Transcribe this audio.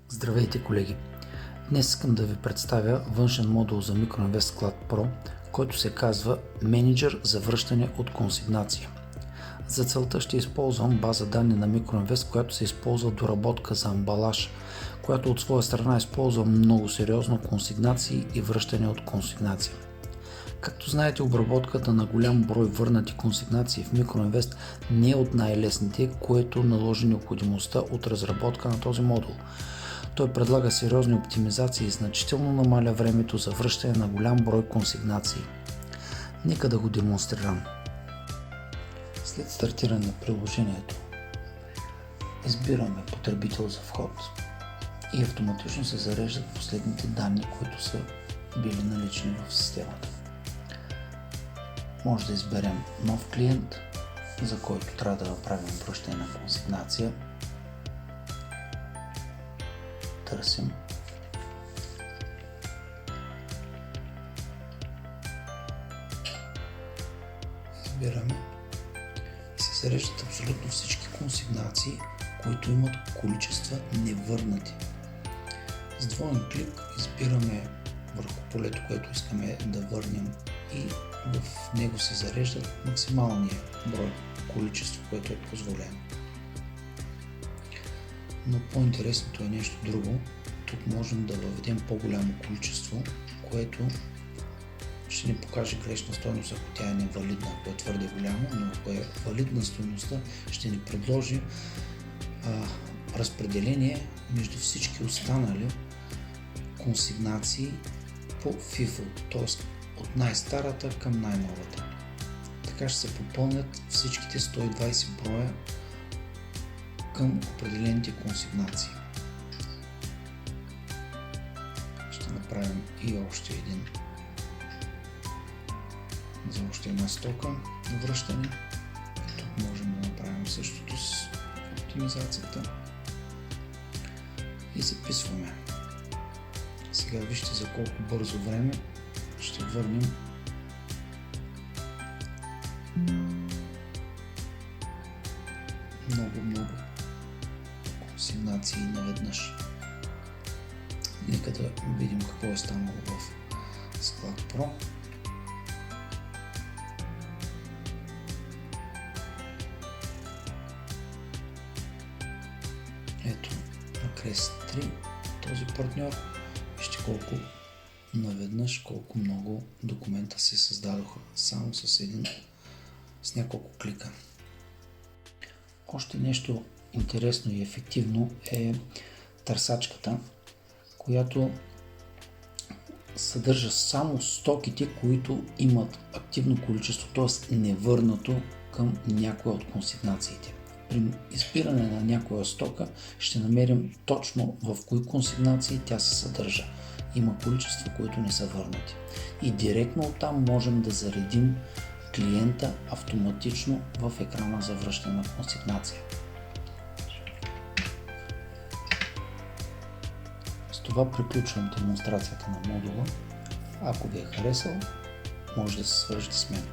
Здравейте, колеги! Днес искам да ви представя външен модул за MicroInvest Cloud Pro, който се казва Менеджер за връщане от консигнация. За целта ще използвам база данни на MicroInvest, която се използва доработка за амбалаж, която от своя страна използва много сериозно консигнации и връщане от консигнация. Както знаете, обработката на голям брой върнати консигнации в MicroInvest не е от най-лесните, което наложи необходимостта от разработка на този модул. Той предлага сериозни оптимизации и значително намаля времето за връщане на голям брой консигнации. Нека да го демонстрирам. След стартиране на приложението, избираме потребител за вход и автоматично се зареждат последните данни, които са били налични в системата. Може да изберем нов клиент, за който трябва да направим връщане на консигнация. Търсим. Избираме и се зареждат абсолютно всички консигнации, които имат количества невърнати. С двоен клик избираме върху полето, което искаме да върнем, и в него се зареждат максималния брой количество, което е позволено. Но по-интересното е нещо друго. Тук можем да въведем по-голямо количество, което ще ни покаже грешна стойност, ако тя е невалидна, ако е твърде голямо, но ако е валидна стойността, ще ни предложи разпределение между всички останали консигнации по FIFO, т.е. от най-старата към най-новата. Така ще се попълнят всичките 120 броя към определените консигнации. Ще направим и още един за още една стока на връщане. Тук можем да направим същото с оптимизацията и записваме. Сега вижте за колко бързо време ще върнем много консигнации наведнъж. Нека да видим какво е станало в Cloud Pro. Ето, на Crest 3 този партньор. Вижте колко много документа се създадоха само с няколко клика. Още нещо интересно и ефективно е търсачката, която съдържа само стоките, които имат активно количество, т.е. невърнато към някоя от консигнациите. При избиране на някоя стока ще намерим точно в кои консигнации тя се съдържа. Има количества, които не са върнати. И директно оттам можем да заредим клиента автоматично в екрана за връщане на консигнация. С това приключвам демонстрацията на модула. Ако ви е харесал, може да се свържете с мен.